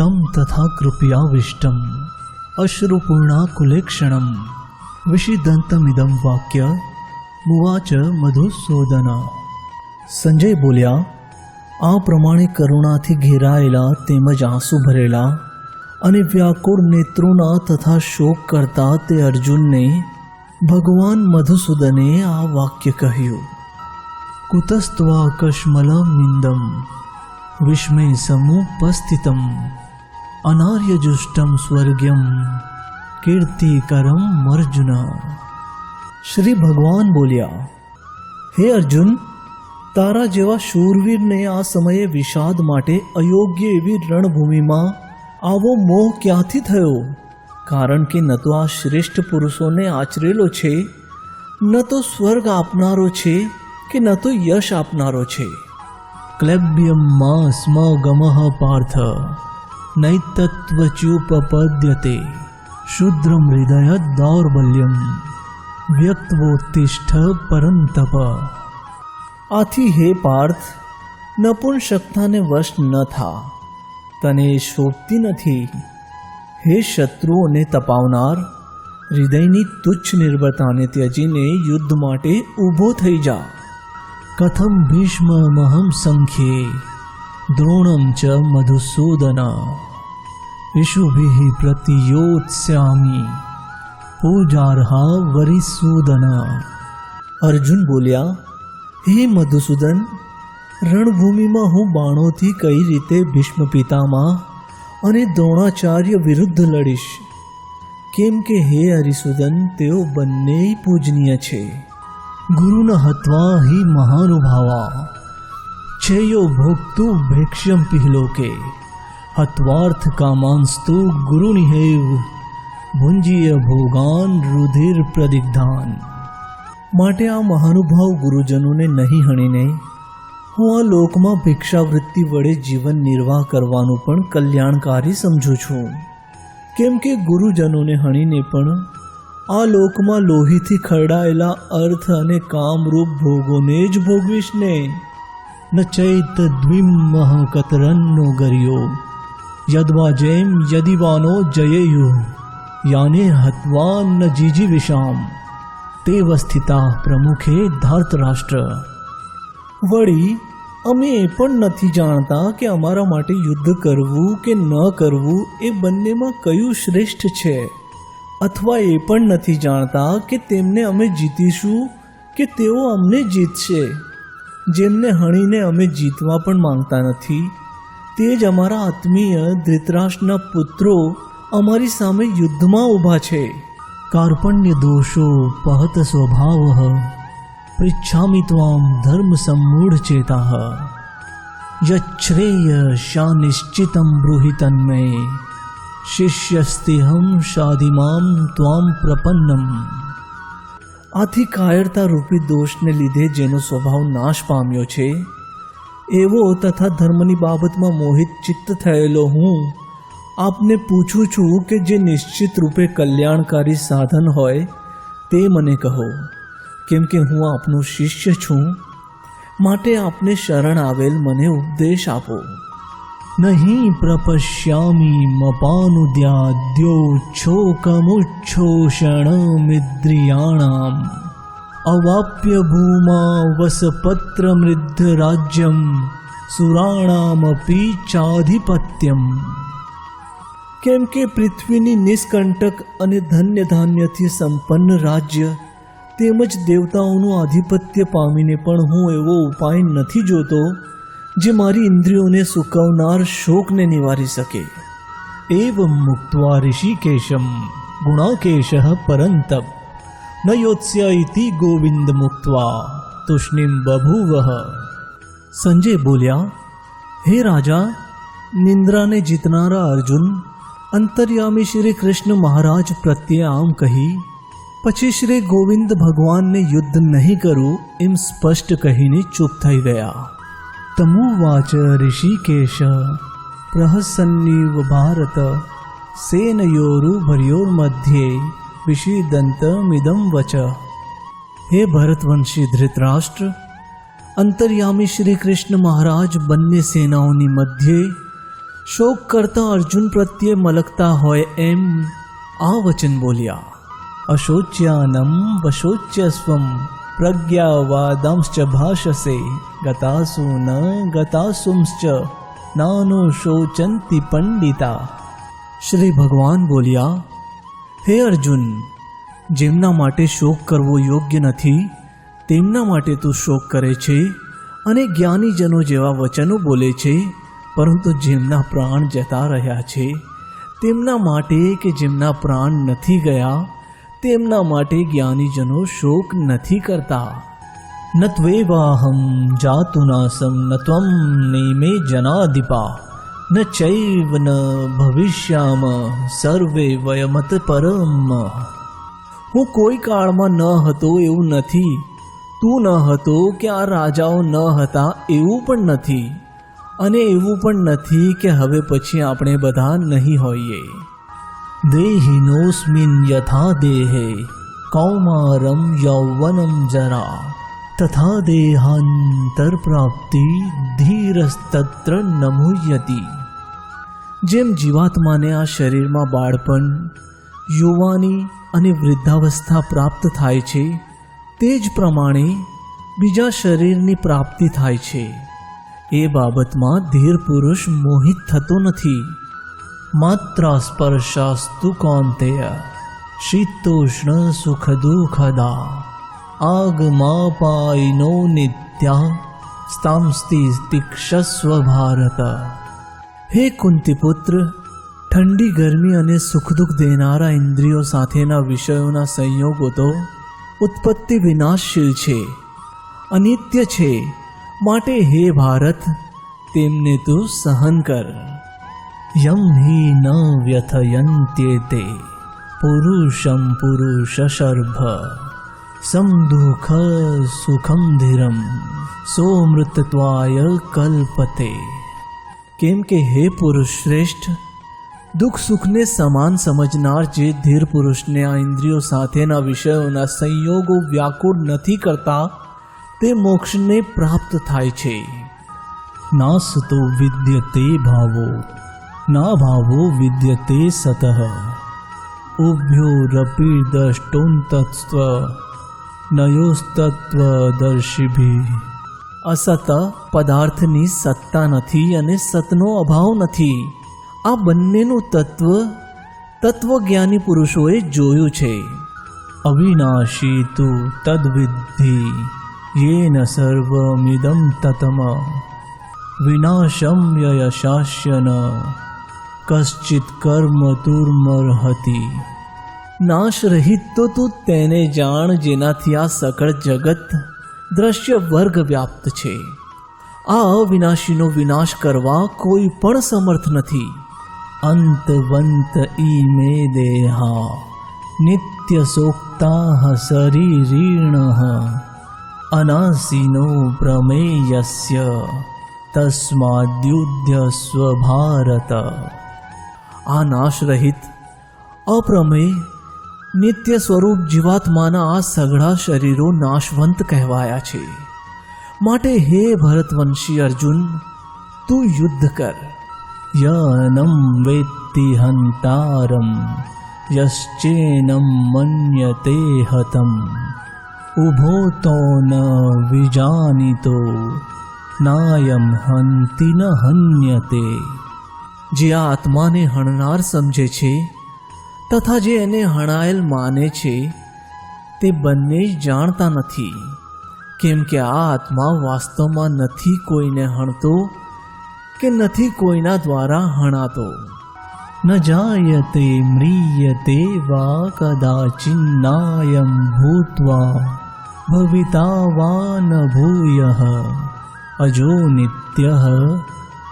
तं तथा कृपयाविष्टम् अश्रुपूर्णाकुलेक्षणं विषिदन्तमिदं वाक्य मुवाच मधुसूदन। સંજય બોલ્યા, આ પ્રમાણે કરુણાથી ઘેરાયેલા તેમજ આંસુ ભરેલા અને વ્યાકુળ નેત્રોના તથા શોક કરતા તે અર્જુનને ભગવાન મધુસૂદને આ વાક્ય કહ્યું. કુતસ્ત્વા કશ્મલમિંદમ વિસ્મય સમુપસ્થિતમ અનાર્યજુષ્ટમ સ્વર્ગ્યમ કીર્તિકરમ અર્જુન. શ્રી ભગવાન બોલ્યા, હે અર્જુન, તારા જેવા શૂરવીરને આ સમયે વિષાદ માટે અયોગ્ય એવી રણભૂમિમાં આવો મોહ ક્યાંથી થયો? કારણ કે ન તો આ શ્રેષ્ઠ પુરુષોને આચરેલો છે, ન તો સ્વર્ગ આપનારો છે કે ન તો યશ આપનારો છે. ક્લેબ્યમ માં સ્મ ગમઃ પાર્થ નૈતત્વચ્યુપપદ્યતે શુદ્રમ હૃદય દૌર્બલ્યમ વ્યક્તવોત્તિષ્ઠ પરંતપ. આથી હે પાર્થ, નપુંસકતાને વશ ન થા, તને શોભતી નથી. હે શત્રુઓને તપાવનાર, હૃદયની તુચ્છ નિર્ભરતાને ત્યજીને યુદ્ધ માટે ઊભો થઈ જા. કથમ ભીષ્મમહં સંખ્યે દ્રોણમ ચ મધુસૂદન ઇષુભિઃ પ્રતિયોત્સ્યામિ પૂજાર્હા વરિસૂદન. અર્જુન બોલ્યા, હે મધુસૂદન, રણભૂમિમાં હું બાણોથી કઈ રીતે ભીષ્મ પિતામહ અને દ્રોણાચાર્ય વિરુદ્ધ લડીશ? કેમ કે હે હરિસૂદન, તેઓ બંને પૂજનીય છે. ગુરુન હત્વા હિ મહાનુભાવા છેયો ભોક્તુ ભેક્ષ્યમ પિહલોકે હત્વાર્થ કામાંસ્તુ ગુરુનિહેવ ભુંજીય ભોગાન રુધિર પ્રદિગ્ધાન. માટે આ મહાનુભાવ ગુરુજનોને નહીં હણીને હું આ લોકમાં ભિક્ષાવૃત્તિ વડે જીવન નિર્વાહ કરવાનું પણ કલ્યાણકારી સમજું છું. કેમ કે ગુરુજનોને હણીને પણ આ લોકમાં લોહીથી ખરડાયેલા અર્થ અને કામરૂપ ભોગોને જ ભોગવીશ ને. ન ચૈત દ્વિમઃ કતરન્નો ગર્યો યદ્વા જેમ યદિવાનો જયેયુ યાને હત્વા ન જીજીવિષામ તેવ સ્થિતા પ્રમુખે ધાર્તરાષ્ટ્ર. વળી અમે એ પણ નથી જાણતા કે અમારા માટે યુદ્ધ કરવું કે ન કરવું એ બંનેમાં કયું શ્રેષ્ઠ છે, અથવા એ પણ નથી જાણતા કે તેમને અમે જીતીશું કે તેઓ અમને જીતશે. જેમને હણીને અમે જીતવા પણ માંગતા નથી, તે જ અમારા આત્મીય ધૃતરાષ્ટ્રના પુત્રો અમારી સામે યુદ્ધમાં ઊભા છે. કાર્પણ્ય દોષો પહત સ્વભાવ પૃચ્છામિ ત્વામ ધર્મ સમ્મૂઢ ચેતાઃ યચ્છ્રેય શા નિશ્ચિતમ બ્રૂહિ તન્મય શિષ્યસ્તેહમ શાધિમામ ત્વામ પ્રપન્નમ. આથી કાયરતા રૂપી દોષને લીધે જેનો સ્વભાવ નાશ પામ્યો છે, એવો તથા ધર્મની બાબતમાં મોહિત ચિત્ત થયેલો હું આપને પૂછું છું કે જે નિશ્ચિત રૂપે કલ્યાણકારી સાધન હોય તે મને કહો. કેમ કે હું આપનો શિષ્ય છું, માટે આપને શરણ આવેલ મને ઉપદેશ આપો. નહીં પ્રપશ્યામિ મપાનુદ્યાદ્યો છોકમુચ્છોષણમિદ્રિયાણામ અવાપ્ય ભૂમા વસપત્રમૃદ્ધ રાજ્યમ સુરાણામપી ચાધિપત્યમ. કેમ કે પૃથ્વીની નિષ્કંટક અને ધન્ય ધાન્યથી સંપન્ન રાજ્ય તેમજ દેવતાઓનું આધિપત્ય પામીને પણ હું એવો ઉપાય નથી જોતો જે મારી ઇન્દ્રિયોને સુકવનાર શોકને નિવારી શકે. એવં મુક્ત્વા ઋષિકેશમ ગુણાકેશઃ પરંતપ ન યોત્સ્ય ઇતિ ગોવિંદ મુક્ત્વા તુષ્ણિમ બભૂવઃ. સંજય બોલ્યા, હે રાજા, નિંદ્રાને જીતનારા અર્જુન અંતર્યામી શ્રી કૃષ્ણ મહારાજ પ્રત્યે આમ કહી પછી શ્રી ગોવિંદ ભગવાનને યુદ્ધ નહીં કરું એમ સ્પષ્ટ કહીને ચૂપ થઈ ગયા. તમુવાચ ઋષિકેશ પ્રહસન્નીવ ભારત સેનયોરુભર્યોર્મધ્યે વિષીદંતમિદં વચ. હે ભરતવંશી ધૃતરાષ્ટ્ર, અંતર્યામી શ્રી કૃષ્ણ મહારાજ બંને સેનાઓની મધ્યે શોક કરતા અર્જુન પ્રત્યે મલકતા હોય એમ આ વચન બોલ્યા. અશોચ્યાનમ વશોચ્યસ્વમ પ્રજ્ઞાવાદાંશ્ચ ભાષસે ગતાસુ ન ગતાસુંશ્ચ નાનો શોચંતિ પંડિતા. શ્રી ભગવાન બોલ્યા, હે અર્જુન, જેમના માટે શોક કરવો યોગ્ય નથી તેમના માટે તું શોક કરે છે અને જ્ઞાનીજનો જેવા વચનો બોલે છે, પરંતુ જેમના પ્રાણ જતા રહ્યા છે તેમના માટે કે જેમના પ્રાણ નથી ગયા તેમના માટે જ્ઞાનીજનો શોક નથી કરતા. ન ત્વેવાહમ જાતુનાસમ ન ત્વમ નેમે જનાધિપા ન ચૈવ ન ભવિષ્યામ સર્વે વયમત પરમ. હું કોઈ કાળમાં ન હતો એવું નથી, તું ન હતો કે આ રાજાઓ ન હતા એવું પણ નથી, અને એવું પણ નથી કે હવે પછી આપણે બધા નહીં હોઈએ. દેહિનોસ્મિન યથા દેહે કૌમારમ યૌવનમ જરા તથા દેહાંતર પ્રાપ્તિ ધીરસ્તત્ર ન મુહ્યતિ. જેમ જીવાત્માને આ શરીરમાં બાળપણ, યુવાની અને વૃદ્ધાવસ્થા પ્રાપ્ત થાય છે તે જ પ્રમાણે બીજા શરીરની પ્રાપ્તિ થાય છે. એ બાબતમાં ધીર પુરુષ મોહિત થતો નથી. માત્ર સ્પર્શાસ્તુ કૌંતેય શીતોષ્ણ સુખ દુઃખદા આગમાપાયનો નિત્યાસ્તાંસ્તિ તિક્ષસ્વ ભારત. હે કુંતીપુત્ર, ઠંડી ગરમી અને સુખ દુઃખ દેનારા ઇન્દ્રિયો સાથેના વિષયોના સંયોગો તો ઉત્પત્તિ વિનાશશીલ છે, અનિત્ય છે, માટે હે ભારત તેમને તું સહન કર. યમ હિ ન વ્યથયન્ત્યેતે પુરુષમ પુરુષશર્ભ સમદુઃખ સુખમ ધીરમ સોમૃતત્વાય કલ્પતે. કેમ કે હે પુરુષ શ્રેષ્ઠ, દુઃખ સુખને સમાન સમજનાર જે ધીર પુરુષને આ ઇન્દ્રિયો સાથેના વિષયોના સંયોગો વ્યાકુળ નથી કરતા તે મોક્ષને પ્રાપ્ત થાય છે. નાસતો વિદ્યતે ભાવો ના ભાવો વિદ્યતે સતઃ ઉભ્યોરપી દ્રષ્ટોંતત્સ્વ નયોસ્તત્વદર્શિભિ. અસત પદાર્થની સત્તા નથી અને સતનો અભાવ નથી. આ બંનેનું તત્વજ્ઞાની પુરુષોએ જોયું છે. અવિનાશી તુ તદ્વિદ્ધિ યેન સર્વમિદં તતમ વિનાશમ યયશાસ્ય ન કશ્ચિત કર્મ તુર્મર્હતિ. નાશ રહિત તો તું તેને જાણ જેનાથી આ સકળ જગત દ્રશ્ય વર્ગ વ્યાપ્ત છે. આ અવિનાશીનો વિનાશ કરવા કોઈ પણ સમર્થ નથી. અંતવંત ઈમે દેહા નિત્ય સોક્તાઃ શરીરીણઃ અનાસીનો પ્રમેયસ્ય તસ્માદ્યુધ્યસ્વ ભારત. આ નાશ રહિત અપ્રમેય નિત્ય સ્વરૂપ જીવાત્માના આ સઘળા શરીરો નાશવંત કહેવાયા છે. માટે હે ભરતવંશી અર્જુન, તું યુદ્ધ કર. યનમ વેત્તિ હંતારમ યશ્ચેનમ મન્યતે હતમ ઉભો તો ન વિજાનીતો નાયમ હંતિ ન હન્યતે. જે આ આત્માને હણનાર સમજે છે તથા જે એને હણાયેલ માને છે તે બંને જ જાણતા નથી, કેમ કે આ આત્મા વાસ્તવમાં નથી કોઈને હણતો કે નથી કોઈના દ્વારા હણાતો. ન જાયતે મ્રિયતે વા કદાચિન્નાયમ ભૂત્વા ભવિતા વા ન ભૂયઃ અજો નિત્યઃ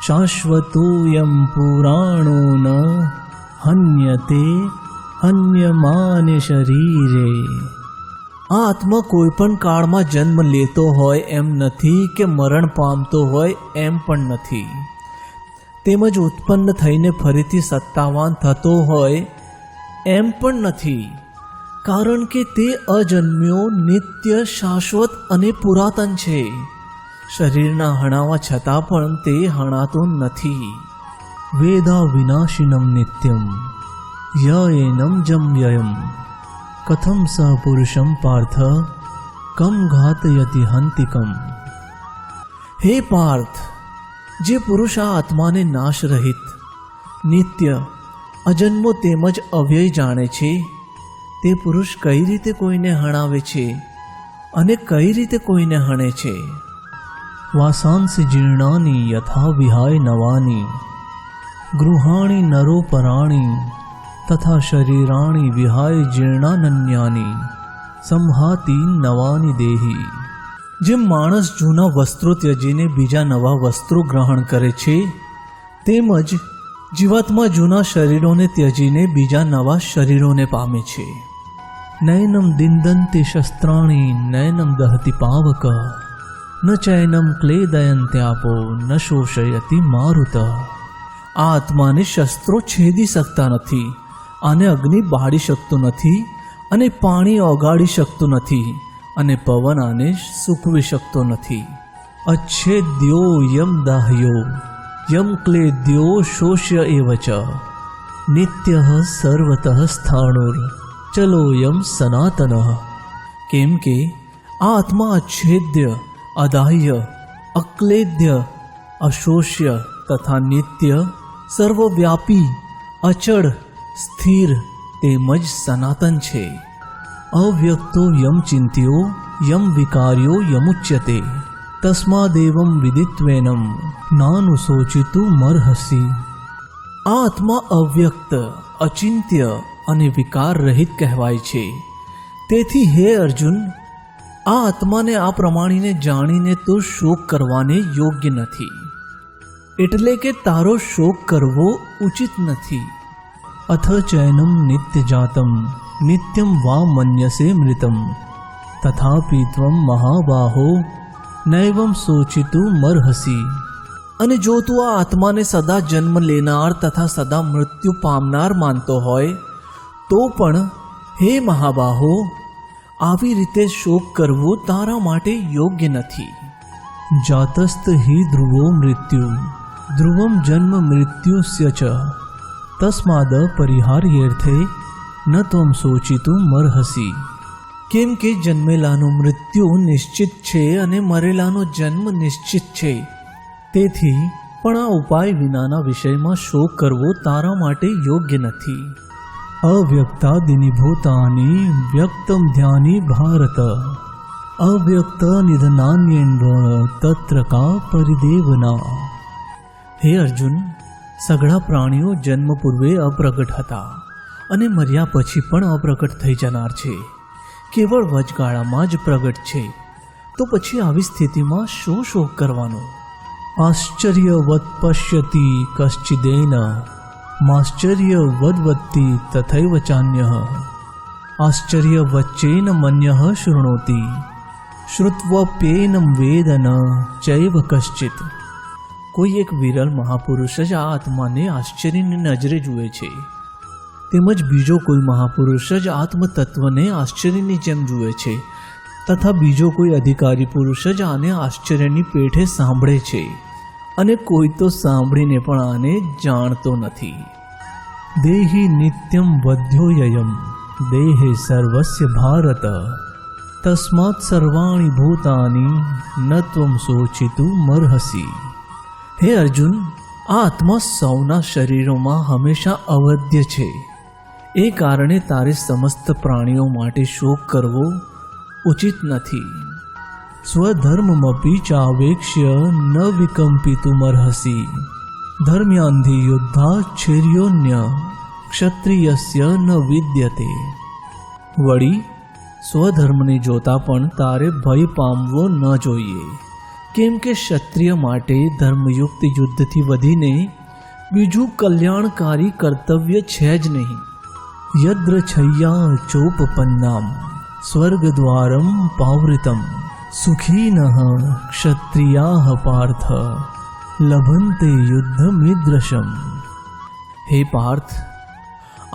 શાશ્વતોયમ પુરાણો ન હન્યતે હન્યમાને શરીરે. આ આત્મા કોઈ પણ કાળમાં જન્મ લેતો હોય એમ નથી કે મરણ પામતો હોય એમ પણ નથી, તેમજ ઉત્પન્ન થઈને ફરીથી સત્તાવાન થતો હોય એમ પણ નથી, કારણ કે તે અજન્મ્યો, નિત્ય, શાશ્વત અને પુરાતન છે. શરીરના હણાવા છતાં પણ તે હણાતો નથી. વેદા વિનાશિનમ નિત્યમ ય એનમ જમ્યયમ કથમ સ પુરુષમ પાર્થ કમ ઘાતયતિ હંતિકમ. હે પાર્થ, જે પુરુષ આ આત્માને નાશ રહિત, નિત્ય, અજન્મો તેમજ અવ્યય જાણે છે, તે પુરુષ કઈ રીતે કોઈને હણાવે છે અને કઈ રીતે કોઈને હણે છે. વાસાંસી જીર્ણાની યથા વિહાય નવાની ગૃહાણી નરોપરાણી તથા શરીરાણી વિહાય જીર્ણાનન્યાની સંહાતી નવાની દેહી. જેમ માણસ જૂના વસ્ત્રો ત્યજીને બીજા નવા વસ્ત્રો ગ્રહણ કરે છે, તેમજ જીવાત્મા જૂના શરીરોને ત્યજીને બીજા નવા શરીરોને પામે છે. નયનમ દિંદંતિ શસ્ત્રાણી નયનમ દહતિ પાવક ન ચૈનમ ક્લેદયંત્યાપો ન શોષયતિ મારુત. આ આત્માને શસ્ત્રો છેદી શકતા નથી, આને અગ્નિ બાળી શકતું નથી, અને પાણી ઓગાળી શકતું નથી, અને પવન આને સૂકવી શકતો નથી. અચ્છેદ્યો યમ દાહ્યો યમ ક્લેદ્યો શોષ્ય એવ ચ નિત્યઃ સર્વતઃ સ્થાણુર ચલો યમ સનાતન. કેમ કે આ આત્મા અચ્છેદ્ય, અદાહ્ય, અક્લેદ્ય, અશોષ્ય તથા નિત્ય, સર્વવ્યાપી, અચળ, સ્થિર તેમજ સનાતન છે. અવ્યક્તો યમ ચિંત્યો યમ વિકાર્યો યમુચ્યતે તસ્માદેવં વિદિત્વેનમ નાનુશોચિતું મર્હસી. આ આત્મા અવ્યક્ત, અચિંત્ય અને વિકાર રહિત કહેવાય છે. તેથી હે અર્જુન, આ આત્માને આ પ્રમાણીને જાણીને તો શોક કરવાને યોગ્ય નથી, એટલે કે તારો શોક કરવો ઉચિત નથી. અથ ચૈનમ નિત્ય જાતમ નિત્યમ વા મન્યસે મૃતમ તથાપિ ત્વમ મહાબાહો નૈવમ શોચિતું મર્હસી. અને જો તું આ આત્માને સદા જન્મ લેનાર તથા સદા મૃત્યુ પામનાર માનતો હોય તો પણ હે મહાબાહો, આવી રીતે શોક કરવો તારા માટે યોગ્ય નથી. જાતસ્ત હિ ધ્રુવો મૃત્યુ ધ્રુવમ જન્મ મૃત્યુસ્ય ચ તસ્માદ પરિહાર્યેર્થે ન ત્વમ શોચિતું મર્હસી. કેમ કે જન્મેલાનું મૃત્યુ નિશ્ચિત છે અને મરેલાનો જન્મ નિશ્ચિત છે. તેથી પણ આ ઉપાય વિનાના વિષયમાં શોક કરવો તારા માટે યોગ્ય નથી. અવ્યક્તાદિની ભૂતાની વ્યક્તમ ધ્યાની ભારત અવ્યક્ત નિધનાન્યેન્વ તત્ર કા પરિદેવના. હે અર્જુન, સઘળા પ્રાણીઓ જન્મ પૂર્વે અપ્રગટ હતા અને મર્યા પછી પણ અપ્રગટ થઈ જનાર છે. કેવળ વચગાળામાં જ પ્રગટ છે, તો પછી આવી સ્થિતિમાં શું શોક કરવાનો? આશ્ચર્યવત પશ્યતિ કશ્ચિદેન માશ્ચર્યવદ્વત્તિ તથૈવ ચાન્યઃ આશ્ચર્યવચ્ચેન મન્યઃ શૃણોતિ શ્રુત્વપ્યેનમ વેદ ન ચૈવ કશ્ચિત. કોઈ એક વિરલ મહાપુરુષ જ આ આત્માને આશ્ચર્યની નજરે જુએ છે, તેમજ બીજો કોઈ મહાપુરુષ જ આત્મતત્વને આશ્ચર્યની જેમ જુએ છે, તથા બીજો કોઈ અધિકારી પુરુષ જ આને આશ્ચર્યની પેઠે સાંભળે છે, અને કોઈ તો સાંભળીને પણ આને જાણતો નથી. દેહી નિત્યમ વધ્યોયયમ દેહે સર્વસ્ય ભારત તસ્માત સર્વાણી ભૂતાની ન ત્વમ શોચિતું મર્હસી. હે અર્જુન, આ આત્મા સૌના શરીરોમાં હંમેશા અવધ્ય છે. એ કારણે તારે સમસ્ત પ્રાણીઓ માટે શોક કરવો ઉચિત નથી. સ્વધર્મમપી ચાવેક્ષ્ય ન વિકંપિતુમર્હસી ધર્મ્યાંધી યુદ્ધાચ્છર્યોન્ય ક્ષત્રિયસ્ય ન વિદ્યતે. વળી સ્વધર્મને જોતા પણ તારે ભય પામવો ન જોઈએ, કેમ કે ક્ષત્રિય માટે ધર્મયુક્ત યુદ્ધથી વધીને બીજું કલ્યાણકારી કર્તવ્ય છે જ નહીં. યદ્રછય્યા ચોપપન્નામ સ્વર્ગદ્વારમ પાવૃતમ સુખીનઃ ક્ષત્રિયાઃ પાર્થ લભંતે યુદ્ધમિદ્રશમ. હે પાર્થ,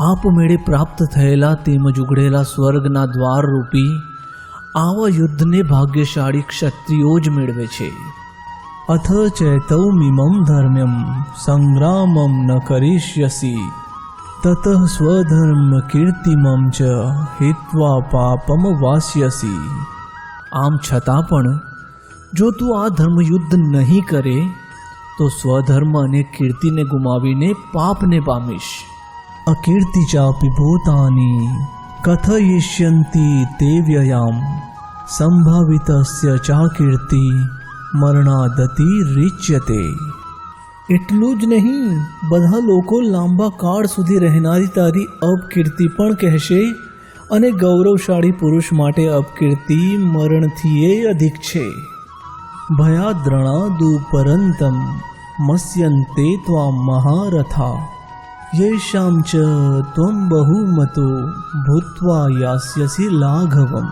આપમેળે પ્રાપ્ત થયેલા તેમજ ઉઘડેલા સ્વર્ગના દ્વાર રૂપી આવા યુદ્ધને ભાગ્યશાળી ક્ષત્રિયો જ મેળવે છે. अथ चैतौमिमं धर्म्यं संग्रामं न करिष्यसि ततः स्वधर्म कीर्तिमं च हित्वा पापम वास्यसि। આમ છતાં પણ જો તું આ ધર્મયુદ્ધ નહીં કરે તો સ્વધર્મ અને કીર્તિને ગુમાવીને પાપને પામીશ। અકીર્તિ ચાપી ભૂતાની કથયિષ્યંતિ તે વ્યયામ સંભાવિતસ્ય ચા કીર્તિ મરણાદતિ રીચ્યતે। એટલું જ નહીં, બધા લોકો લાંબા કાળ સુધી રહેનારી તારી અપકીર્તિ પણ કહેશે અને ગૌરવશાળી પુરુષ માટે અપકીર્તિ મરણથી અધિક છે। ભયાદ્રણા દુપરંતમ મસ્યન્તે ત્વામ મહારથા યેષાં ચ ત્વમ બહુમતો ભૂત્વા યાસ્યસી લાઘવમ।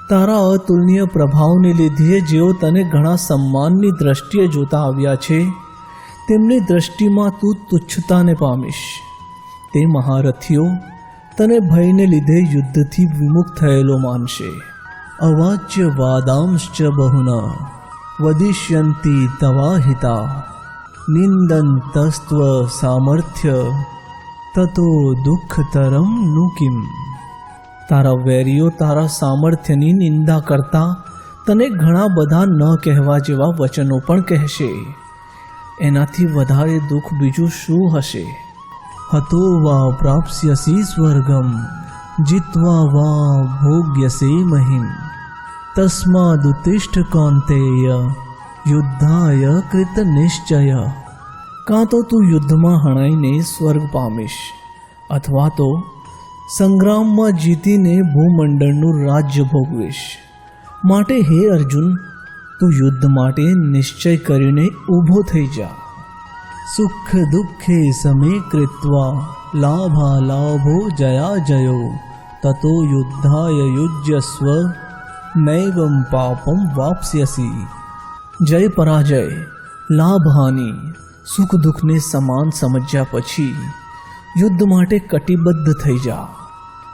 તારા અતુલનીય પ્રભાવને લીધે જેઓ તને ઘણા સન્માનની દ્રષ્ટિએ જોતા આવ્યા છે તેમની દ્રષ્ટિમાં તું તુચ્છતાને પામીશ। તે મહારથીઓ તને ભયને લીધે યુદ્ધથી વિમુખ થયેલો માનશે। અવાચ્ય વાદાંશ્ચ બહુના વદિષ્યંતિ તવાહિતા નિંદંતસ્ત્વ સામર્થ્ય તતો દુઃખતરમ नु કિમ। તારા વેરીઓ તારા સામર્થ્યની નિંદા કરતા તને ઘણા બધા ન કહેવા જેવા વચનો પણ કહેશે। એનાથી વધારે દુઃખ બીજું શું હશે? હતો વા પ્રાપ્સ્યસી સ્વર્ગમ જીત્વા વા ભોગ્યસે મહિમ તસ્માદુત્તિષ્ઠ કૌન્તેય યુદ્ધાય કૃત નિશ્ચય। કાં તો તું યુદ્ધમાં હણાઈને સ્વર્ગ પામીશ અથવા તો સંગ્રામમાં જીતીને ભૂમંડળનું રાજ્ય ભોગવીશ। માટે હે અર્જુન, તું યુદ્ધ માટે નિશ્ચય કરીને ઊભો થઈ જા। સુખ દુઃખે સમે કૃત્વા લાભા લાભો જયા જયો તતો યુદ્ધાય યુજ્યસ્વ નૈવમ પાપમ વાપ્સ્યસી। જય પરાજય, લાભ હાનિ, સુખ દુઃખને સમાન સમજ્યા પછી યુદ્ધ માટે કટિબદ્ધ થઈ જા।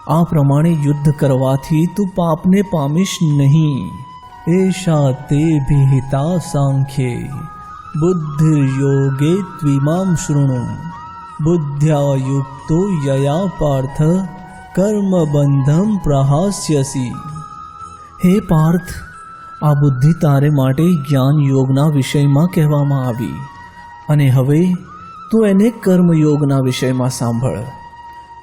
આ પ્રમાણે યુદ્ધ કરવાથી તું પાપને પામીશ નહીં। એષા તે વિહિતા સાંખ્યે બુદ્ધિર્યોગે ત્વિમામ શૃણુ બુદ્ધ્યા યુક્તો યયા પાર્થ કર્મબંધમ પ્રહાસ્યસી। હે પાર્થ, આ બુદ્ધિ તારે માટે જ્ઞાન યોગના વિષયમાં કહેવામાં આવી અને હવે તું એને કર્મયોગના વિષયમાં સાંભળ।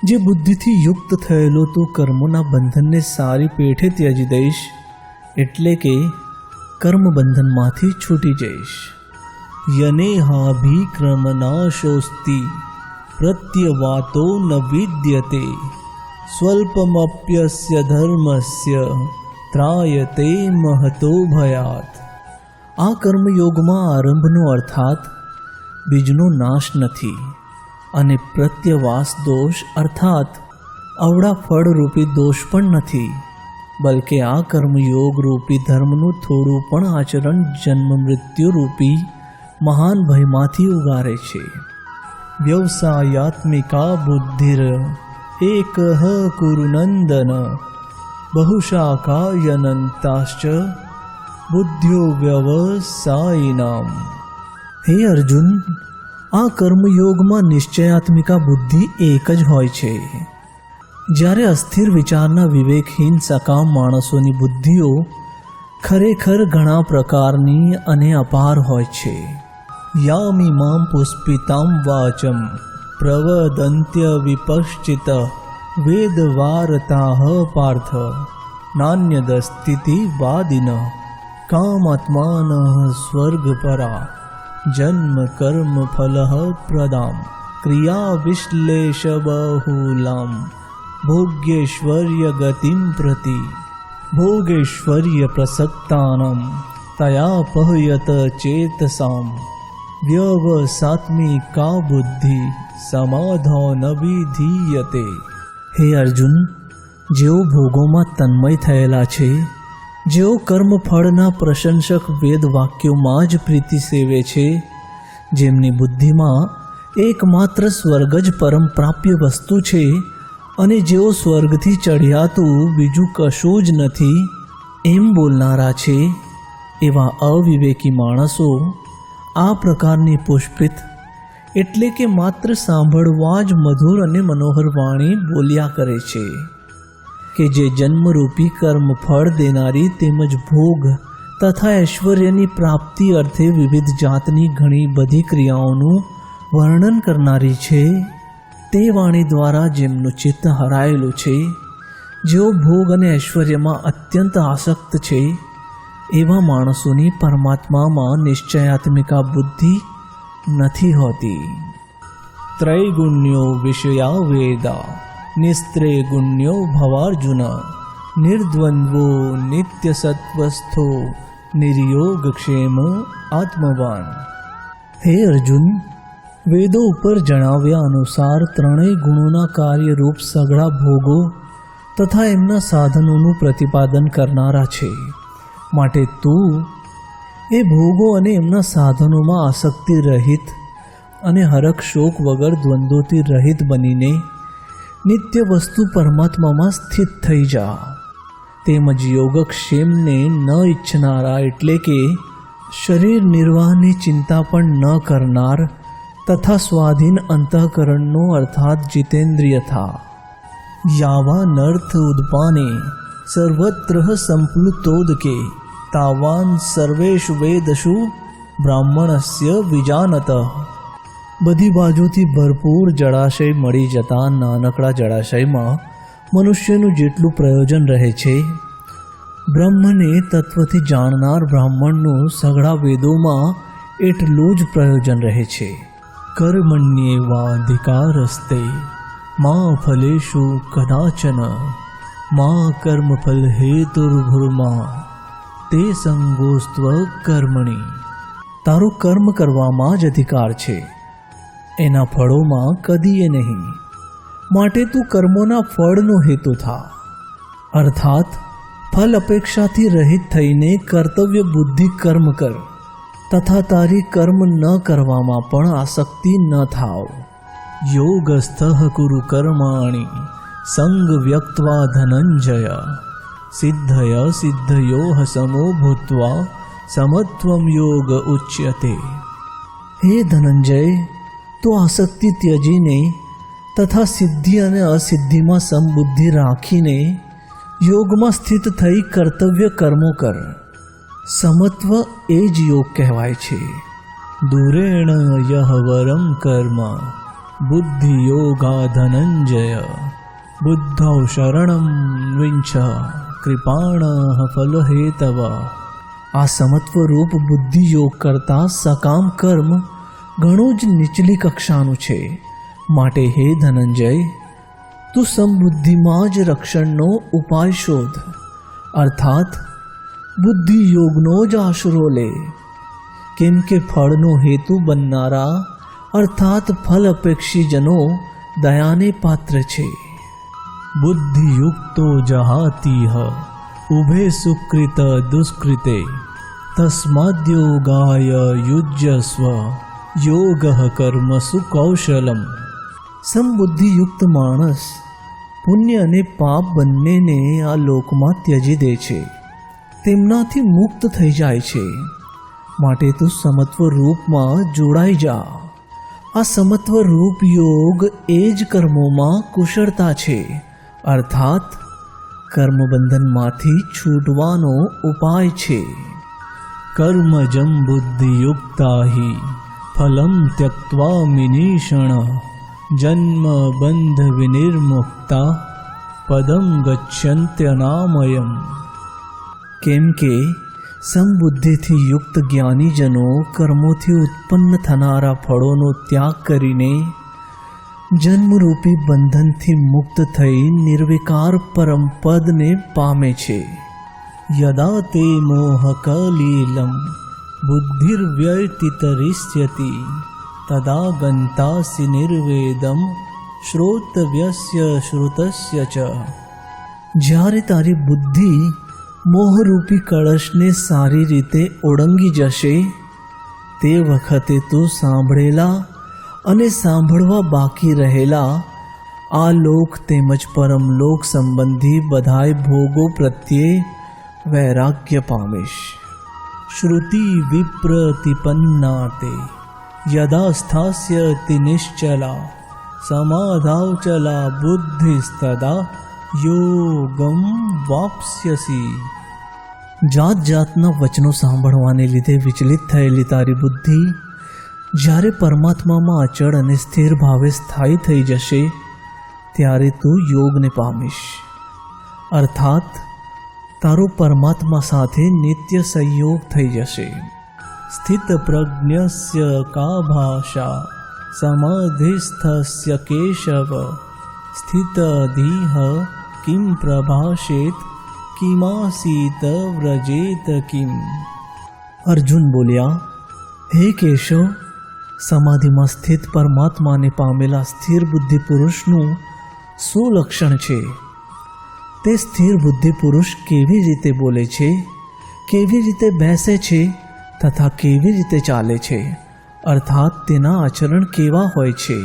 જે બુદ્ધિથી યુક્ત થયેલો તું કર્મોના બંધનને સારી પેઠે ત્યજી દઈશ એટલે કે કર્મબંધનમાંથી છૂટી જઈશ। યનેહાભિક્રમનાશોસ્તિ પ્રત્યવાતો ન વિદ્યતે સ્વલ્પમપ્યસ્ય ધર્મસ્ય ત્રાયતે મહતો ભયાત। આ કર્મયોગમાં આરંભનો અર્થાત બીજનો નાશ નથી અને પ્રત્યવાસ દોષ અર્થાત અવળા ફળરૂપી દોષ પણ નથી, બલકે આ કર્મયોગ રૂપી ધર્મનું થોડું પણ આચરણ જન્મ મૃત્યુ રૂપી મહાન ભયમાંથી ઉગારે છે। વ્યવસાયાત્મિકા બુદ્ધિર એકઃ કુરુનંદન બહુશાખાયનંતાશ્ચ બુદ્ધ્યો વ્યવસાયિનામ। હે અર્જુન, આ કર્મયોગમાં નિશ્ચયાત્મિકા બુદ્ધિ એક જ હોય છે, જ્યારે અસ્થિર વિચારના વિવેકહીન સકામ માણસોની બુદ્ધિઓ ખરેખર ઘણા પ્રકારની અને અપાર હોય છે। યામિમામ પુષ્પિતામ વાચમ પ્રવદંત્ય વિપશ્ચિત વેદવારતાઃ પાર્થ નાન્યદસ્તિતિ વાદિન કામાત્માનઃ સ્વર્ગપરા જન્મ કર્મ ફલઃ પ્રદામ ક્રિયા વિશ્લેષ બહુલામ ભોગ્યેશ્વર્ય ગતિમ પ્રતિ ભોગેશ્વર્ય પ્રસક્તાનામ તયાપહયત ચેતસામ વ્યવસાત્મિકા બુદ્ધિ સમાધાન વિધીયતે। હે અર્જુન, જેઓ ભોગોમાં તન્મય થયેલા છે, જેઓ કર્મફળના પ્રશંસક વેદ વાક્યોમાં જ પ્રીતિ સેવે છે, જેમની બુદ્ધિમાં એકમાત્ર સ્વર્ગ જ પરમ પ્રાપ્ય વસ્તુ છે અને જેઓ સ્વર્ગથી ચઢિયાતું બીજું કશું જ નથી એમ બોલનારા છે, એવા અવિવેકી માણસો આ પ્રકારની પુષ્પિત એટલે કે માત્ર સાંભળવા જ મધુર અને મનોહર વાણી બોલ્યા કરે છે કે જે જન્મરૂપી કર્મ ફળ દેનારી તેમજ ભોગ તથા ઐશ્વર્યની પ્રાપ્તિ અર્થે વિવિધ જાતની ઘણી બધી ક્રિયાઓનું વર્ણન કરનારી છે, તે વાણી દ્વારા જેમનું ચિત્ત હરાયેલું છે, જેઓ ભોગ અને ઐશ્વર્યમાં અત્યંત આસક્ત છે, એવા માણસોની પરમાત્મામાં નિશ્ચયાત્મિકા બુદ્ધિ નથી હોતી. ત્રૈગુણ્યો વિષયા વેદા નિસ્ત્રૈગુણ્યો ભવાર્જુન નિર્દ્વંદ્વો નિત્યસત્વસ્થો નિર્યોગક્ષેમ આત્મવાન. હે અર્જુન, વેદો ઉપર જણાવ્યા અનુસાર ત્રણેય ગુણોના કાર્યરૂપ સઘળા ભોગો તથા એમના સાધનોનું પ્રતિપાદન કરનારા છે. માટે તું એ ભોગો અને એમના સાધનોમાં આસક્તિ રહિત અને હરખ શોક વગર દ્વંદ્વોથી રહિત બનીને નિત્ય વસ્તુ પરમાત્મામાં સ્થિત થઈ જા. તેમજ યોગક્ષેમને ન ઈચ્છનારા એટલે કે શરીર નિર્વાહની ચિંતા પણ ન કરનાર તથા સ્વાધીન અંતઃકરણનો અર્થાત જીતેન્દ્રિય થા. યાવા નર્થ ઉદપાને સર્વત્ર સંપ્લુતોદકે તાવાન સર્વેષુ વેદશુ બ્રાહ્મણસ્ય વિજાનત. બધી બાજુથી ભરપૂર જળાશય મળી જતા નાનકડા જળાશયમાં મનુષ્યનું જેટલું પ્રયોજન રહે છે, બ્રહ્મને તત્વથી જાણનાર બ્રાહ્મણનું સઘળા વેદોમાં એટલું જ પ્રયોજન રહે છે. કર્મણ્યેવાધિકારસ્તે મા ફલેષુ કદાચન મા કર્મફલ હેતુર્ભુર્મા તે સંગોસ્ત્વ કર્મણી. તારો કર્મ કરવામાં જ અધિકાર છે, એના ફળોમાં કદીએ નહીં. માટે તું કર્મોના ફળનો હેતુ થા, અર્થાત ફલ અપેક્ષાથી રહિત થઈને કર્તવ્ય બુદ્ધિ કર્મ કર તથા તારી કર્મ ન કરવામાં પણ આસક્તિ ન થાવ. યોગસ્થ કુરુ કર્માણી સંગ વ્યક્ત્વા ધનંજય સિદ્ધય સિદ્ધયો સમો ભૂત્વા સમત્વમ યોગ ઉચ્યતે. હે ધનંજય, તો આસક્તિ ત્યજીને તથા સિદ્ધિ અને અસિદ્ધિમાં સમબુદ્ધિ રાખીને યોગમાં સ્થિત થઈ કર્તવ્ય કર્મો કર. સમત્વ એ જ યોગ કહેવાય છે. દુરેણ યહ વરમ કર્મ બુદ્ધિ યોગા ધનંજય બુદ્ધૌ શરણમ વિંછ કૃપાણ ફલહેતવ. આ સમત્વરૂપ બુદ્ધિ યોગ કરતાં સકામ કર્મ ઘણું જ નીચલી કક્ષાનું છે. માટે હે ધનંજય, તું સમબુદ્ધિમાં જ રક્ષણનો ઉપાય શોધ, અર્થાત બુદ્ધિ યોગનો જ આશરો લે. કેમ કે ફળનો હેતુ બનનારા અર્થાત ફલ અપેક્ષીજનો દયાને પાત્ર છે. બુદ્ધિયુક્તો જહાતીહ ઉભે સુકૃત દુષ્કૃતે તસ્માદ્યોગાય યુજ્યસ્વ યોગ કર્મસુ કૌશલમ. સમબુદ્ધિયુક્ત માણસ પુણ્ય અને પાપ બંનેને આ લોકમાં ત્યજી દે છે, તેમનાથી મુક્ત થઈ જાય છે. માટે તું સમત્વ રૂપમાં જોડાઈ જા. આ સમત્વ રૂપ યોગ એ જ કર્મોમાં કુશળતા છે, અર્થાત કર્મબંધનમાંથી છૂટવાનો ઉપાય છે. કર્મજં બુદ્ધિયુક્તા હિ ફલમ ત્યક્ત્વા મિનીષણ જન્મ બંધ વિનિર્મુક્તા પદમ ગચ્છન્ત્યનામયમ. કેમ કે સમબુદ્ધિથી યુક્ત જ્ઞાનીજનો કર્મોથી ઉત્પન્ન થનારા ફળોનો ત્યાગ કરીને જન્મરૂપી બંધનથી મુક્ત થઈ નિર્વિકાર પરમ પદને પામે છે. યદા તે મોહકલીલમ બુદ્ધિર્વ્યતિતરિષ્યતિ તદા ગંતાસિ નિર્વેદમ શ્રોતવ્યસ્ય શ્રુતસ્ય ચ. જ્યારે તારી બુદ્ધિ મોહરૂપી કળશને સારી રીતે ઓળંગી જશે, તે વખતે તું સાંભળેલા અને સાંભળવા બાકી રહેલા આ લોક તેમજ પરમલોક સંબંધી બધાય ભોગો પ્રત્યે વૈરાગ્ય પામીશ. श्रुति विप्रतिपन्नाते यदा स्थास्यति निश्चला समाधावचला बुद्धिस्तदा યોગમ વાપ્સ્યસી। જાત જાતના વચનો સાંભળવાને લીધે વિચલિત થયેલી તારી બુદ્ધિ જ્યારે પરમાત્મામાં અચળ અને સ્થિર ભાવે સ્થાયી થઈ જશે ત્યારે તું યોગને પામીશ, અર્થાત તારો પરમાત્મા સાથે નિત્ય સંયોગ થઈ જશે। સ્થિત પ્રજ્ઞસ્ય કા ભાષા સમાધિસ્થસ્ય કેશવ સ્થિતધીહ કિમ પ્રભાષેત કિમાસીત વ્રજેત કિમ। અર્જુન બોલ્યા, હે કેશવ, સમાધિમાં સ્થિત પરમાત્માને પામેલા સ્થિર બુદ્ધિ પુરુષનું શું લક્ષણ છે? તે સ્થિર બુદ્ધિ પુરુષ કેવી રીતે બોલે છે, કેવી રીતે બેસે છે તથા કેવી રીતે ચાલે છે, અર્થાત તેના આચરણ કેવા હોય છે?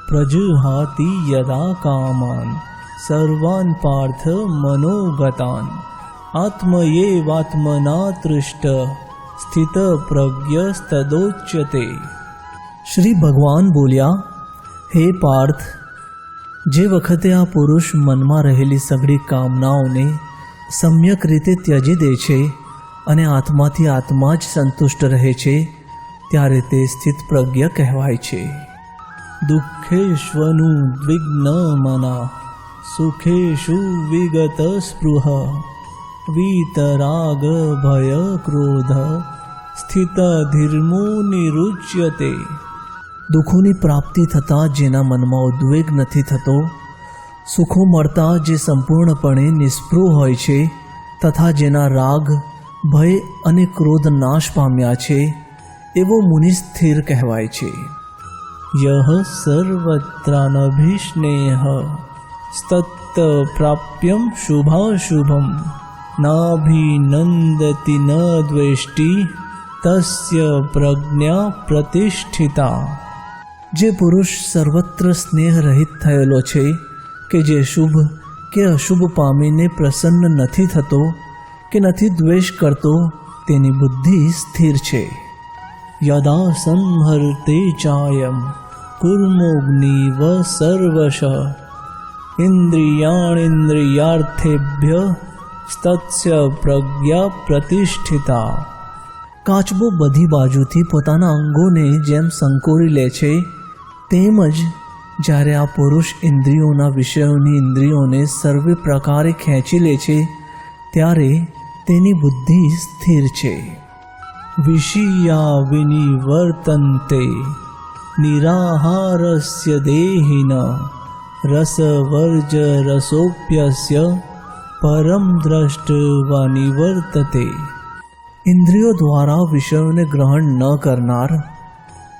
પ્રજુહાતિ યદા કામાન સર્વાન પાર્થ મનોગતાન આત્મયેવાત્મના તૃષ્ટ સ્થિત પ્રજ્ઞસ્તદોચ્યતે। શ્રી ભગવાન બોલ્યા, હે પાર્થ, જે વખતે આ પુરુષ મનમાં રહેલી સઘળી કામનાઓને સમ્યક રીતે ત્યજી દે છે અને આત્માથી આત્મા જ સંતુષ્ટ રહે છે ત્યારે તે સ્થિત પ્રજ્ઞ કહેવાય છે। દુઃખેષ્વનુદ્વિગ્ન મના સુખેષુ વિગત સ્પૃહ વીતરાગ ભય ક્રોધ સ્થિત ધીર્મુનિરુચ્યતે। દુઃખોની પ્રાપ્તિ થતાં જેના મનમાં ઉદ્વેગ નથી થતો, સુખો મળતા જે સંપૂર્ણપણે નિસ્પૃહ હોય છે તથા જેના રાગ ભય અને ક્રોધ નાશ પામ્યા છે એવો મુનિ સ્થિર કહેવાય છે। યહ સર્વત્રાનભિષ્ણેહ સ્તત્ત પ્રાપ્યમ શુભાશુભમ નાભિનંદતિ ન દ્વેષ્ટિ તસ્ય પ્રજ્ઞા પ્રતિષ્ઠિતા। જે પુરુષ સર્વત્ર સ્નેહ રહિત થયેલો છે કે જે શુભ કે અશુભ પામીને પ્રસન્ન નથી થતો કે નથી દ્વેષ કરતો તેની બુદ્ધિ સ્થિર છે। યદા સંહર્તે ચાયમ કુર્મોગ્નિવ સર્વશ ઇન્દ્રિયાણિન્દ્રિયાર્થેભ્ય તસ્ય પ્રજ્ઞા પ્રતિષ્ઠિતા। કાચબો બધી બાજુથી પોતાના અંગોને જેમ સંકોરી લે છે તેમજ જ્યારે આ પુરુષ ઇન્દ્રિયોના વિષયોની ઇન્દ્રિયોને સર્વે પ્રકારે ખેંચી લે છે ત્યારે તેની બુદ્ધિ સ્થિર છે। વિષયા વિનિવર્તન્તે નિરાહારસ્ય દેહિન રસવર્જ રસોપ્યસ્ય પરમ દ્રષ્ટવા નિવર્તતે। ઇન્દ્રિયો દ્વારા વિષયોને ગ્રહણ ન કરનાર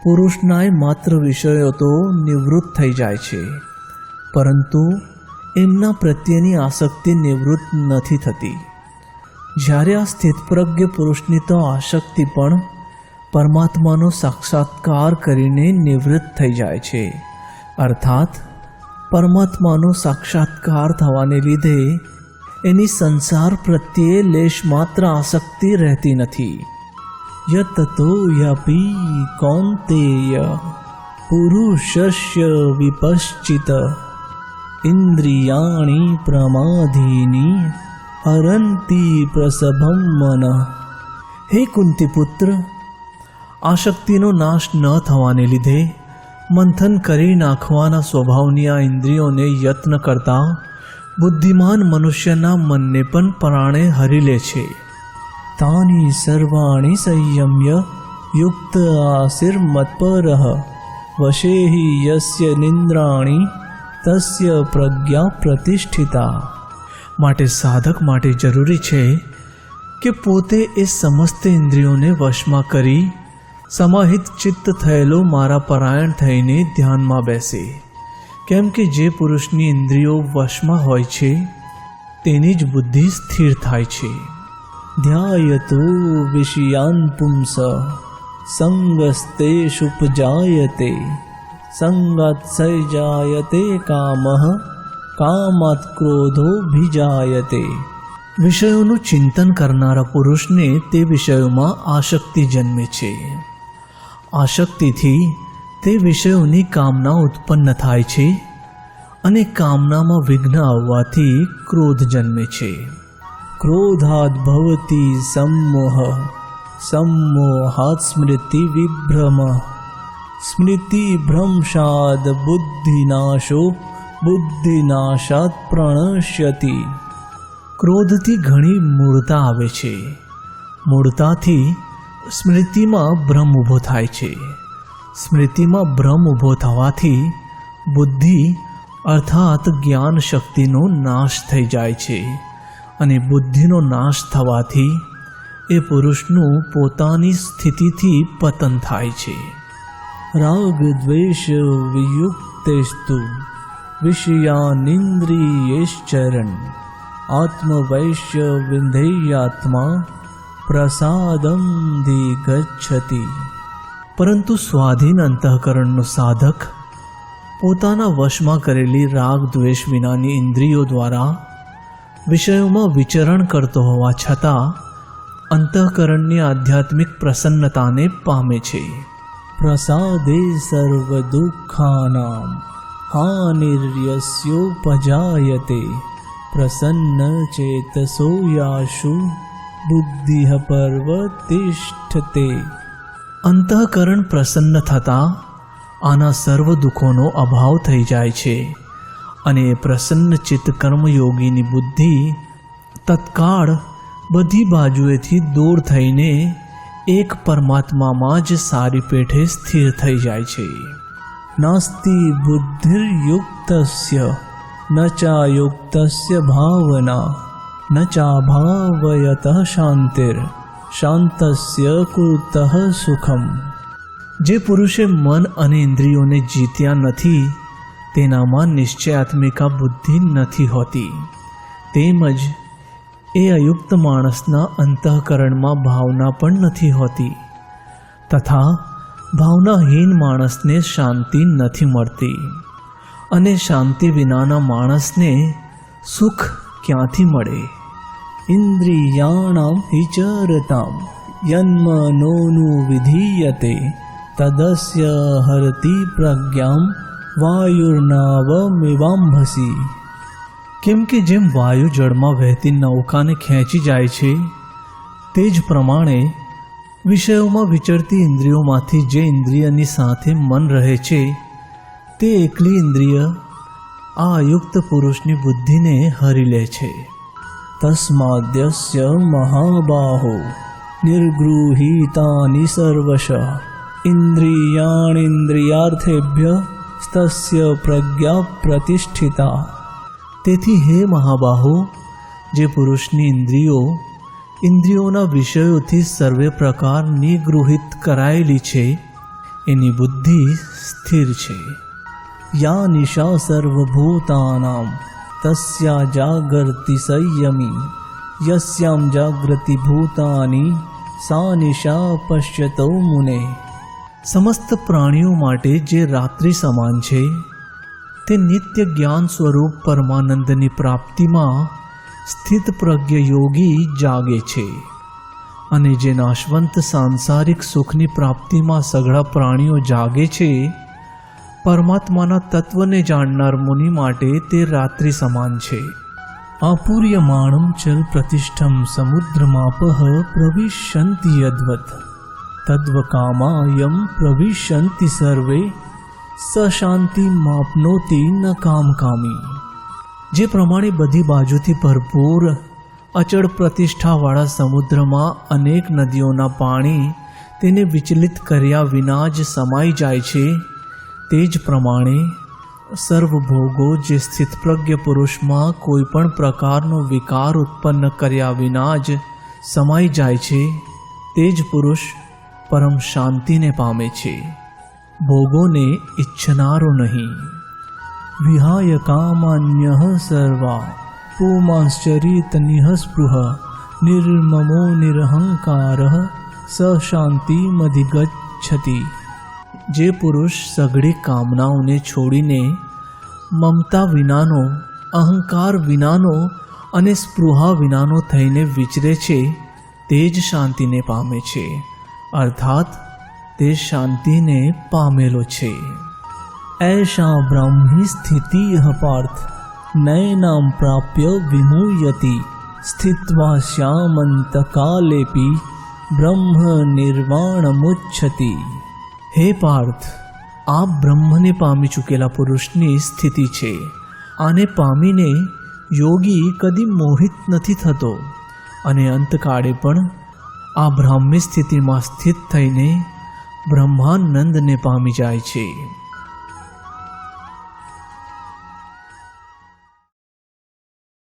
પુરુષનાય માત્ર વિષયો તો નિવૃત્ત થઈ જાય છે, પરંતુ એમના પ્રત્યેની આસક્તિ નિવૃત્ત નથી થતી। જ્યારે આ સ્થિતપ્રજ્ઞ પુરુષની તો આસક્તિ પણ પરમાત્માનો સાક્ષાત્કાર કરીને નિવૃત્ત થઈ જાય છે, અર્થાત પરમાત્માનો સાક્ષાત્કાર થવાને લીધે એની સંસાર પ્રત્યે લેશ માત્ર આસક્તિ રહેતી નથી। યતતો યપી કૌંતેય પુરુષસ્ય વિપશ્ચિત ઇન્દ્રિયાણિ પ્રમાધીની હરંતી પ્રસભમ મનઃ। હે કુંતીપુત્ર, આસક્તિનો નાશ ન થવાને લીધે મંથન કરી નાખવાના સ્વભાવની આ ઇન્દ્રિયોને યત્ન કરતા બુદ્ધિમાન મનુષ્યના મનને પણ પરાણે હરી લે છે। તાની સર્વાણી સંયમ્ય યુક્ત આસિર મત્પરઃ વશેહિ યસ્ય નિંદ્રાણી તસ્ય પ્રજ્ઞા પ્રતિષ્ઠિતા। માટે સાધક માટે જરૂરી છે કે પોતે એ સમસ્ત ઇન્દ્રિયોને વશમાં કરી સમાહિત ચિત્ત થયેલો મારા પરાયણ થઈને ધ્યાનમાં બેસે। કેમ કે જે પુરુષની ઇન્દ્રિયો વશમાં હોય છે તેની જ બુદ્ધિ સ્થિર થાય છે। ધ્યાયતો વિષયાન પુંસ સંગસ્તેષુપજાયતે સંગાત્સર્જાયતે કામઃ કામાત ક્રોધોભિજાયતે। વિષયોનું ચિંતન કરનારા પુરુષને તે વિષયોમાં આસક્તિ જન્મે છે. આસક્તિથી તે વિષયોની કામના ઉત્પન્ન થાય છે અને કામનામાં વિઘ્ન આવવાથી ક્રોધ જન્મે છે. ક્રોધાદ ભવતી सम्मोह, सम्मोहात् स्मृति विभ्रम, स्मृति भ्रंशाद बुद्धिनाशो, बुद्धिनाशात् प्रणश्यति. ક્રોધથી ઘણી મૂળતા આવે છે. મૂળતાથી સ્મૃતિમાં ભ્રમ ઊભો થાય છે. સ્મૃતિમાં ભ્રમ ઊભો થવાથી બુદ્ધિ અર્થાત જ્ઞાન શક્તિનો નાશ થઈ જાય છે અને બુદ્ધિનો નાશ થવાથી એ પુરુષનું પોતાની સ્થિતિથી પતન થાય છે. રાગ દ્વેષ વિયુક્તેસ્તુ વિષયાનિન્દ્રિયેશ્ચરન, આત્મવૈશ્ય વિંધેયાત્મા પ્રસાદમ ધિગચ્છતિ. પરંતુ સ્વાધીન અંતઃકરણનો સાધક પોતાના વશમાં કરેલી રાગ દ્વેષ વિનાની ઇન્દ્રિયો દ્વારા વિષયોમાં વિચરણ કરતો હોવા છતાં અંતઃકરણની આધ્યાત્મિક પ્રસન્નતાને પામે છે. પ્રસાદે સર્વ દુઃખાનામ હાનિર્યસ્યોપજાયતે, પ્રસન્ન ચેતસો યાશુ બુદ્ધિ પર્વતિષ્ઠતે. અંતઃકરણ પ્રસન્ન થતાં આના સર્વ દુઃખોનો અભાવ થઈ જાય છે અને પ્રસન્ન ચિત્ત કર્મયોગીની બુદ્ધિ તત્કાળ બધી બાજુએથી દૂર થઈને એક પરમાત્મામાં જ સારી પેઠે સ્થિર થઈ જાય છે. નાસ્તિ બુદ્ધિર્યુક્તસ્ય ન ચાયુક્તસ્ય ભાવના, ન ચાભાવયતઃ શાંતિર, શાંતસ્ય કુતઃ સુખમ. જે પુરુષે મન અને ઇન્દ્રિયોને જીત્યા નથી તેનામાં નિશ્ચયાત્મિકા બુદ્ધિ નથી હોતી. તેમજ એ અયુક્ત માણસના અંતઃકરણમાં ભાવના પણ નથી હોતી તથા ભાવનાહીન માણસને શાંતિ નથી મળતી અને શાંતિ વિનાના માણસને સુખ ક્યાંથી મળે? ઇન્દ્રિયાણામ વિચરતામ યન્મનોનુ વિધીયતે, તદસ્ય હરતિ પ્રજ્ઞામ વાયુર્નાવમિવાંભસી. કેમ કે જેમ વાયુ જળમાં વહેતી નૌકાને ખેંચી જાય છે તે જ પ્રમાણે વિષયોમાં વિચરતી ઇન્દ્રિયોમાંથી જે ઇન્દ્રિયની સાથે મન રહે છે તે એકલી ઇન્દ્રિય આ અયુક્ત પુરુષની બુદ્ધિને હરી લે છે. તસ્માદ્યસ્ય મહાબાહો નિર્ગૃહીતાનિ સર્વશ ઇન્દ્રિયાણીન્દ્રિયાર્થેભ્ય તસ્ય પ્રજ્ઞા પ્રતિષ્ઠિતા. તેથી હે મહાબાહો, જે પુરુષની ઇન્દ્રિયોના વિષયોથી સર્વે પ્રકાર નિગૃહિત કરાયેલી છે એની બુદ્ધિ સ્થિર છે. યા નિશા સર્વભૂતાનામ તસ્યા જાગર્તિ સંયમી, યસ્યામ જાગૃતિ ભૂતાની સા નિશા પશ્યતો મુને. સમસ્ત પ્રાણીઓ માટે જે રાત્રિ સમાન છે તે નિત્ય જ્ઞાન સ્વરૂપ પરમાનંદની પ્રાપ્તિમાં સ્થિત પ્રજ્ઞ યોગી જાગે છે અને જે નાશવંત સાંસારિક સુખની પ્રાપ્તિમાં સઘળા પ્રાણીઓ જાગે છે, પરમાત્માના તત્વને જાણનાર મુનિ માટે તે રાત્રિ સમાન છે. આપૂર્યમાણમ ચલ પ્રતિષ્ઠમ સમુદ્રમાપઃ પ્રવિશંતિ યદ્વત, તદ્વકામાયમ પ્રવિશંતિ સર્વે, સશાંતિ માપનોતિ ન કામકામી. જે પ્રમાણે બધી બાજુથી ભરપૂર અચળ પ્રતિષ્ઠાવાળા સમુદ્રમાં અનેક નદીઓના પાણી તેને વિચલિત કર્યા વિના જ સમાઈ જાય છે, તે જ પ્રમાણે સર્વભોગો જે સ્થિતપ્રજ્ઞ પુરુષમાં કોઈ પણ પ્રકારનો વિકાર ઉત્પન્ન કર્યા વિના જ સમાઈ જાય છે, તે જ પુરુષ પરમ શાંતિને પામે છે, ભોગોને ઈચ્છનારો નહીં. વિહાય કામાન્યઃ સર્વા પુમાંશ્ચરિત નિઃસ્પૃહ, નિર્મમો નિરહંકારઃ સ શાંતિમધિગચ્છતિ. જે પુરુષ સઘળી કામનાઓને છોડીને મમતા વિનાનો, અહંકાર વિનાનો અને સ્પૃહા વિનાનો થઈને વિચરે છે તે જ શાંતિને પામે છે, અર્થાત તે શાંતિને પામેલો છે. ऐषा ब्राह्मी स्थितिः पार्थ नैनां प्राप्य विमुह्यति स्थित्वा श्यामन्तकालेऽपि બ્રહ્મ નિર્વાણમુચ્છતિ. હે પાર્થ, આ બ્રહ્મને પામી ચૂકેલા પુરુષની સ્થિતિ છે. આને પામીને યોગી કદી મોહિત નથી થતો અને અંતકાળે પણ આ બ્રાહ્મી સ્થિતિમાં સ્થિત થઈને બ્રહ્માનંદને પામી જાય છે.